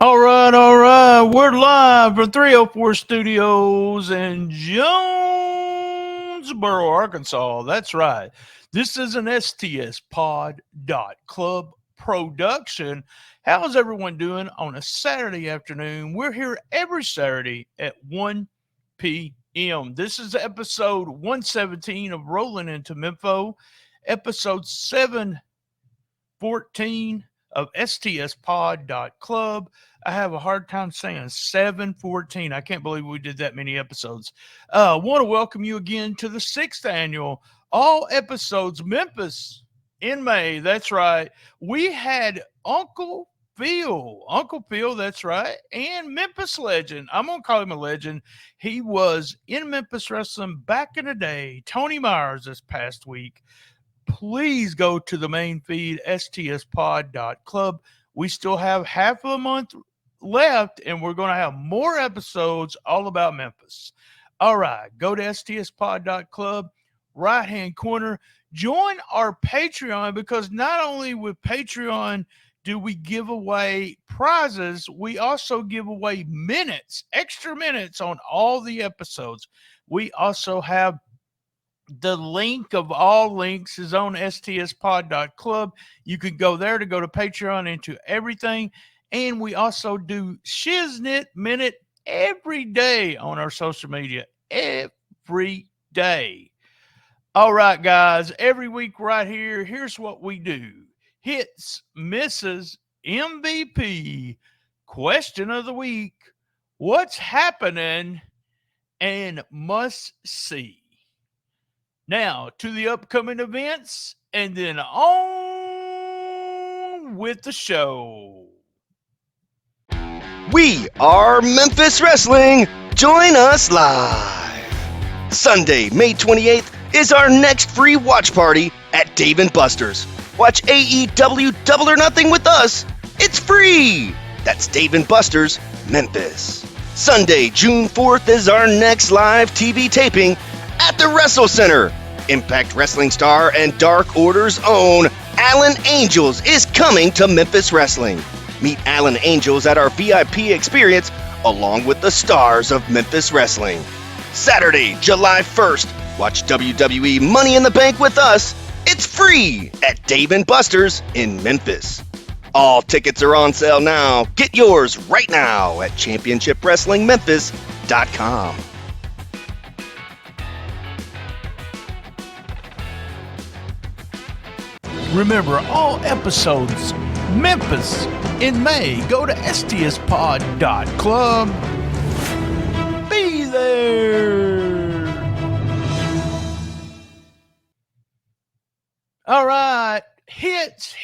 All right. We're live from 304 Studios in Jonesboro, Arkansas. That's right. This is an STSpod.club production. How's everyone doing on a Saturday afternoon? We're here every Saturday at 1 p.m. This is episode 117 of Rollin Into Mempho, episode 714 of STSpod.club. I have a hard time saying 714. I can't believe we did that many episodes. Want to welcome you again to the 6th annual all episodes Memphis in May. That's right. We had Uncle Phil, that's right, and Memphis legend. I'm going to call him a legend. He was in Memphis wrestling back in the day. Tony Myers this past week. Please go to the main feed, stspod.club. We still have half of a month left, and we're going to have more episodes all about Memphis. All right, go to stspod.club, right-hand corner. Join our Patreon, because not only with Patreon do we give away prizes, we also give away minutes, extra minutes on all the episodes. We also have the link of all links is on stspod.club. You can go there to go to Patreon and to everything. And we also do Shiznit Minute every day on our social media. Every day. All right, guys. Every week right here, here's what we do. Hits, misses, MVP, question of the week, what's happening, and must see. Now, to the upcoming events, and then on with the show. We are Memphis Wrestling. Join us live. Sunday, May 28th is our next free watch party at Dave & Buster's. Watch AEW Double or Nothing with us. It's free. That's Dave & Buster's, Memphis. Sunday, June 4th is our next live TV taping at the WrestleCenter. Impact Wrestling star and Dark Order's own Alan Angels is coming to Memphis Wrestling. Meet Alan Angels at our VIP experience along with the stars of Memphis Wrestling. Saturday, July 1st, watch WWE Money in the Bank with us. It's free at Dave & Buster's in Memphis. All tickets are on sale now. Get yours right now at championshipwrestlingmemphis.com. Remember, all episodes Memphis in May. Go to stspod.club. Be there. All right. Hits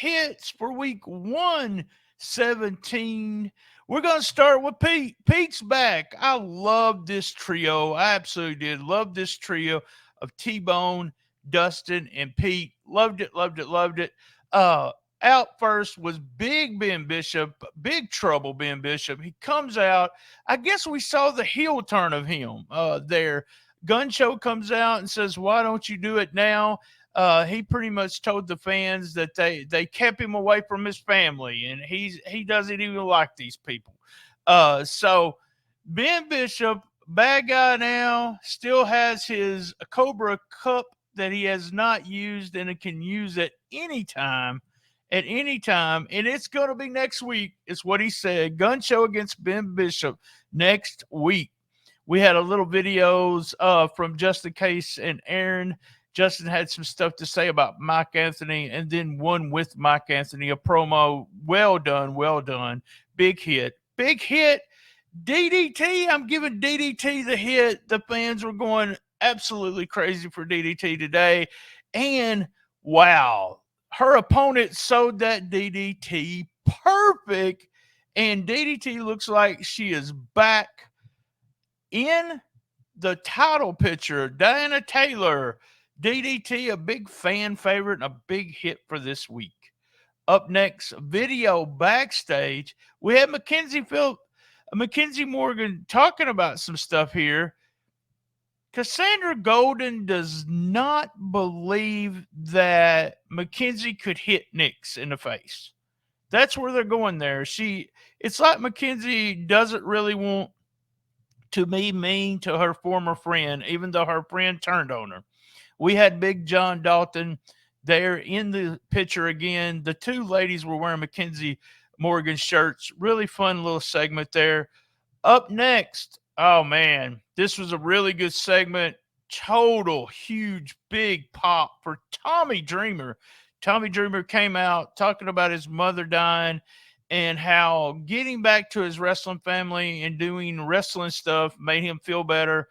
for week 117. We're going to start with Pete. Pete's back. I love this trio. I absolutely did love this trio of T-Bone, Dustin, and Pete. Loved it. Out first was Big Ben Bishop, Big Trouble Ben Bishop. He comes out. I guess we saw the heel turn of him there. Gun Show comes out and says, why don't you do it now? He pretty much told the fans that they kept him away from his family, and he doesn't even like these people. So Ben Bishop, bad guy now, still has his Cobra Cup that he has not used, and it can use at any time, and it's going to be next week, is what he said. Gun Show against Ben Bishop next week. We had a little videos from Justin Case and Aaron. Justin had some stuff to say about Mike Anthony, and then one with Mike Anthony, a promo. Well done. Big hit. DDT, I'm giving DDT the hit. The fans were going absolutely crazy for DDT today. And wow, her opponent sold that DDT perfect. And DDT looks like she is back in the title picture. Diana Taylor, DDT, a big fan favorite and a big hit for this week. Up next, video backstage. We have Mackenzie Morgan talking about some stuff here. Cassandra Golden does not believe that Mackenzie could hit Nix in the face. That's where they're going there. It's like Mackenzie doesn't really want to be mean to her former friend, even though her friend turned on her. We had Big John Dalton there in the picture again. The two ladies were wearing Mackenzie Morgan shirts. Really fun little segment there. Up next, oh man, this was a really good segment. Total huge big pop for Tommy Dreamer. Tommy Dreamer came out talking about his mother dying and how getting back to his wrestling family and doing wrestling stuff made him feel better.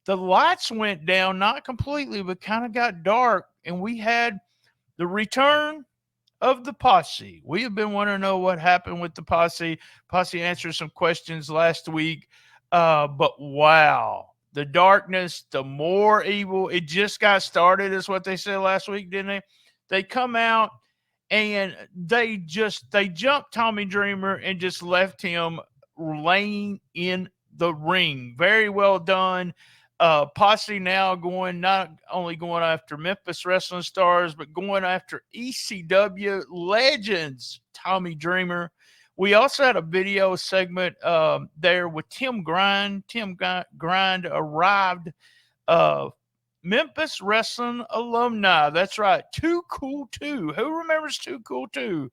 The lights went down, not completely, but kind of got dark, and we had the return of the posse. We have been wanting to know what happened with the posse. Posse answered some questions last week, but wow, the darkness, the more evil. It just got started, is what they said last week, didn't they? They come out and they jumped Tommy Dreamer and just left him laying in the ring. Very well done. Posse now not only going after Memphis wrestling stars, but going after ECW legends, Tommy Dreamer. We also had a video segment there with Tim Grind. Tim Grind arrived, Memphis Wrestling alumni. That's right. Too Cool 2. Who remembers Too Cool 2?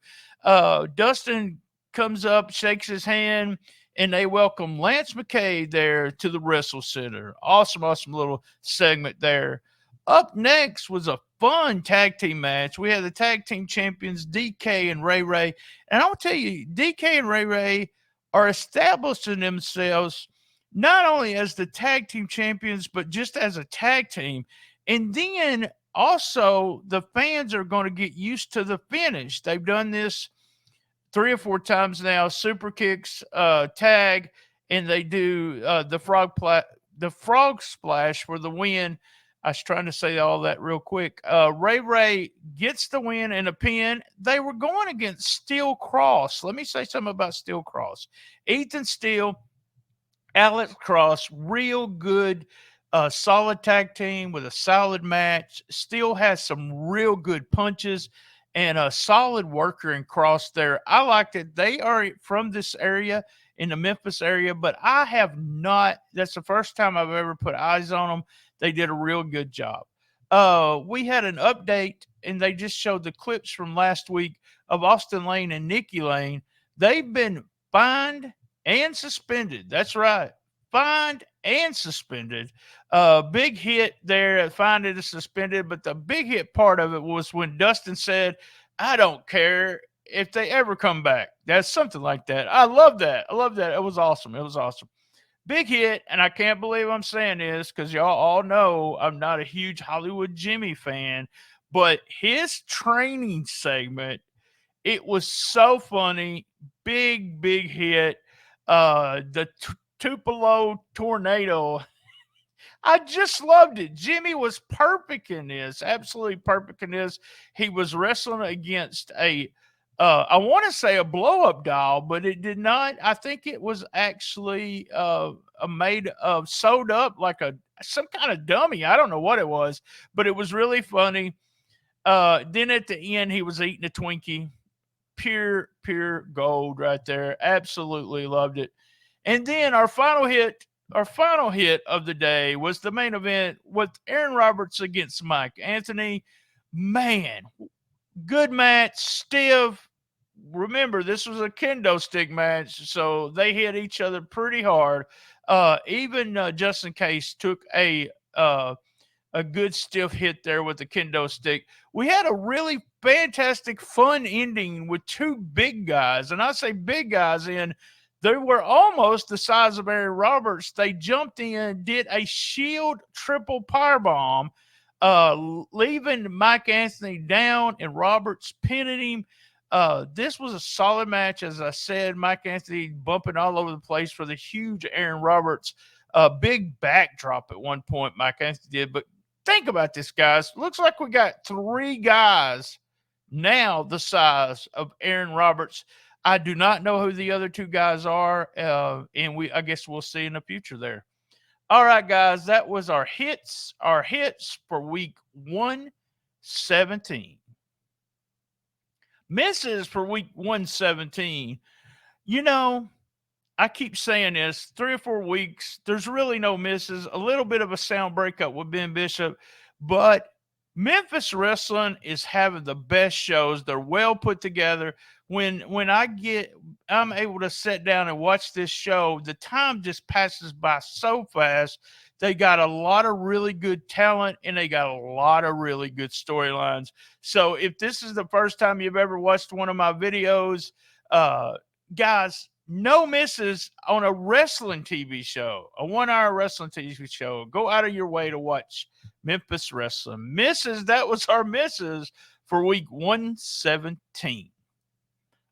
Dustin comes up, shakes his hand, and they welcome Lance McKay there to the WrestleCenter. Awesome, awesome little segment there. Up next was a fun tag team match. We had the tag team champions, DK and Ray Ray. And I'll tell you, DK and Ray Ray are establishing themselves not only as the tag team champions, but just as a tag team. And then also the fans are going to get used to the finish. They've done this 3 or 4 times now. Super kicks, tag, and they do the frog splash for the win. I was trying to say all that real quick. Ray Ray gets the win and a pin. They were going against Steel Cross. Let me say something about Steel Cross. Ethan Steele, Alex Cross, real good, solid tag team with a solid match. Still has some real good punches and a solid worker in Cross there. I liked it. They are from this area, in the Memphis area, but I have not. That's the first time I've ever put eyes on them. They did a real good job. We had an update, and they just showed the clips from last week of Austin Lane and Nikki Lane. They've been fined and suspended. That's right. Fined and suspended. Big hit there, fined and suspended, but the big hit part of it was when Dustin said, I don't care if they ever come back. That's something like that. I love that. I love that. It was awesome. It was awesome. Big hit, and I can't believe I'm saying this because y'all all know I'm not a huge Hollywood Jimmy fan, but his training segment, it was so funny. Big, big hit. The Tupelo tornado. I just loved it. Jimmy was perfect in this, absolutely perfect in this. He was wrestling against I want to say a blow-up doll, but it did not. I think it was actually made of sewed up like some kind of dummy. I don't know what it was, but it was really funny. Then at the end, he was eating a Twinkie. Pure gold right there. Absolutely loved it. And then our final hit of the day was the main event with Aaron Roberts against Mike Anthony. Man, good match, stiff. Remember, this was a kendo stick match, so they hit each other pretty hard. Even Justin Case took a good stiff hit there with the kendo stick. We had a really fantastic, fun ending with 2 big guys, and I say big guys in. They were almost the size of Aaron Roberts. They jumped in, did a shield triple powerbomb, leaving Mike Anthony down, and Roberts pinning him. This was a solid match, as I said. Mike Anthony bumping all over the place for the huge Aaron Roberts. Big backdrop at one point, Mike Anthony did. But think about this, guys. Looks like we got 3 guys now the size of Aaron Roberts. I do not know who the other 2 guys are, and I guess we'll see in the future there. All right, guys, that was our hits for week 117. Misses for week 117. You know, I keep saying this 3 or 4 weeks. There's really no misses. A little bit of a sound breakup with Ben Bishop, but Memphis Wrestling is having the best shows. They're well put together. When I'm able to sit down and watch this show, the time just passes by so fast. They got a lot of really good talent and they got a lot of really good storylines. So if this is the first time you've ever watched one of my videos, guys, no misses on a wrestling TV show, a 1-hour wrestling TV show. Go out of your way to watch Memphis Wrestling. Misses, that was our misses for week 117.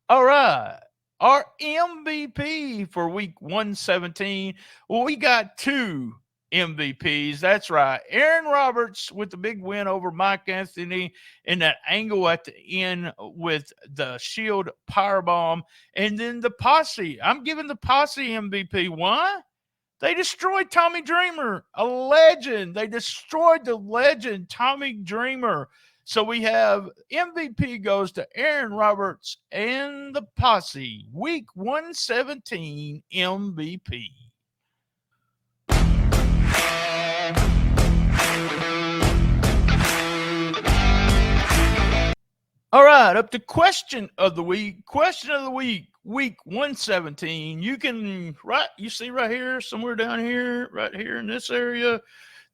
All right. Our MVP for week 117. Well, we got 2 MVPs. That's right. Aaron Roberts with the big win over Mike Anthony in that angle at the end with the Shield Powerbomb. And then the Posse. I'm giving the Posse MVP. Why? They destroyed Tommy Dreamer, a legend. They destroyed the legend, Tommy Dreamer. So we have MVP goes to Aaron Roberts and the Posse. Week 117 MVP. All right, up to question of the week. Question of the week, week 117. You can you see right here, somewhere down here, right here in this area,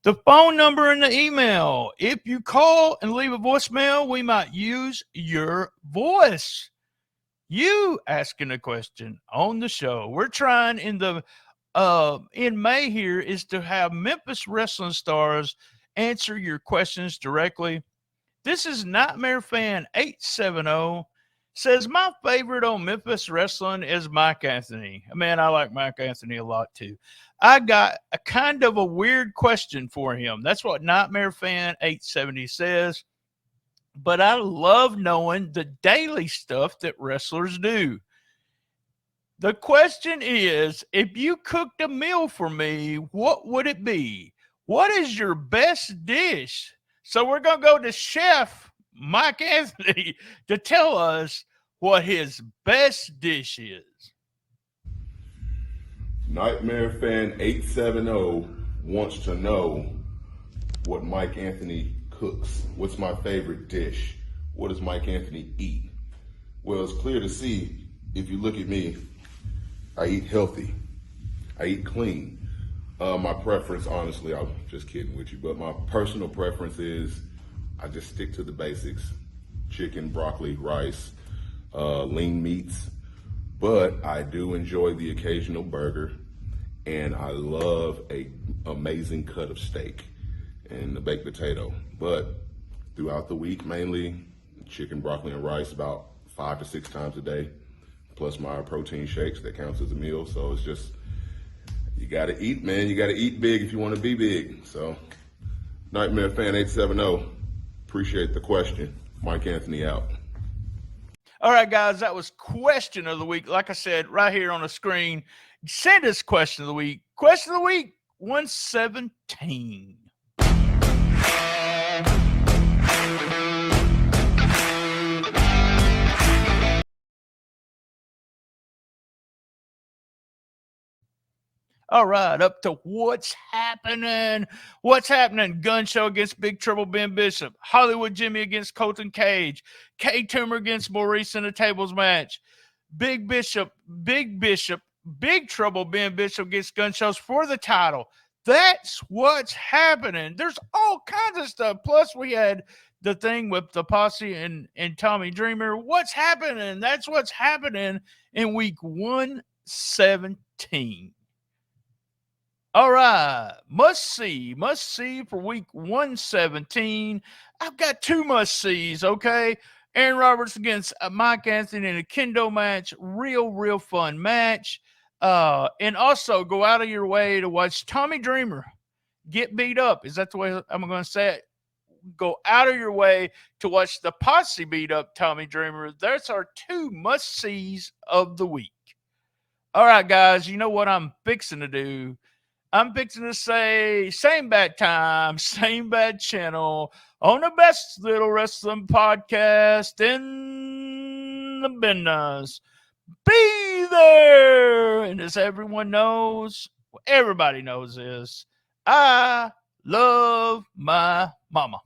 the phone number and the email. If you call and leave a voicemail, we might use your voice. You asking a question on the show. We're trying in May here is to have Memphis wrestling stars answer your questions directly. This is Nightmare Fan 870 says, my favorite on Memphis wrestling is Mike Anthony. Man, I like Mike Anthony a lot too. I got a kind of a weird question for him. That's what Nightmare Fan 870 says. But I love knowing the daily stuff that wrestlers do. The question is, if you cooked a meal for me, what would it be? What is your best dish? So we're going to go to Chef Mike Anthony to tell us what his best dish is. Nightmare Fan 870 wants to know what Mike Anthony cooks. What's my favorite dish? What does Mike Anthony eat? Well, it's clear to see if you look at me, I eat healthy. I eat clean. My preference, honestly, I'm just kidding with you, but my personal preference is I just stick to the basics. Chicken, broccoli, rice, lean meats. But I do enjoy the occasional burger, and I love an amazing cut of steak and the baked potato. But throughout the week, mainly chicken, broccoli, and rice about 5 to 6 times a day, plus my protein shakes. That counts as a meal. So it's just, you got to eat, man. You got to eat big if you want to be big. So, Nightmare Fan 870, appreciate the question. Mike Anthony out. All right, guys, that was question of the week. Like I said, right here on the screen, send us question of the week. Question of the week 117. All right, up to what's happening. What's happening? Gun show against Big Trouble Ben Bishop. Hollywood Jimmy against Colton Cage. K Toomer against Maurice in a tables match. Big Trouble Ben Bishop gets gun shows for the title. That's what's happening. There's all kinds of stuff. Plus, we had the thing with the Posse and Tommy Dreamer. What's happening? That's what's happening in week 117. All right, must see for week 117. I've got 2 must sees, okay? Aaron Roberts against Mike Anthony in a kendo match, real fun match. And also go out of your way to watch Tommy Dreamer get beat up. Is that the way I'm going to say it? Go out of your way to watch the Posse beat up Tommy Dreamer. That's our 2 must sees of the week. All right, guys, you know what I'm fixing to do? I'm fixing to say same bad time, same bad channel on the best little wrestling podcast in the business. Be there. And as everyone knows, everybody knows this, I love my mama.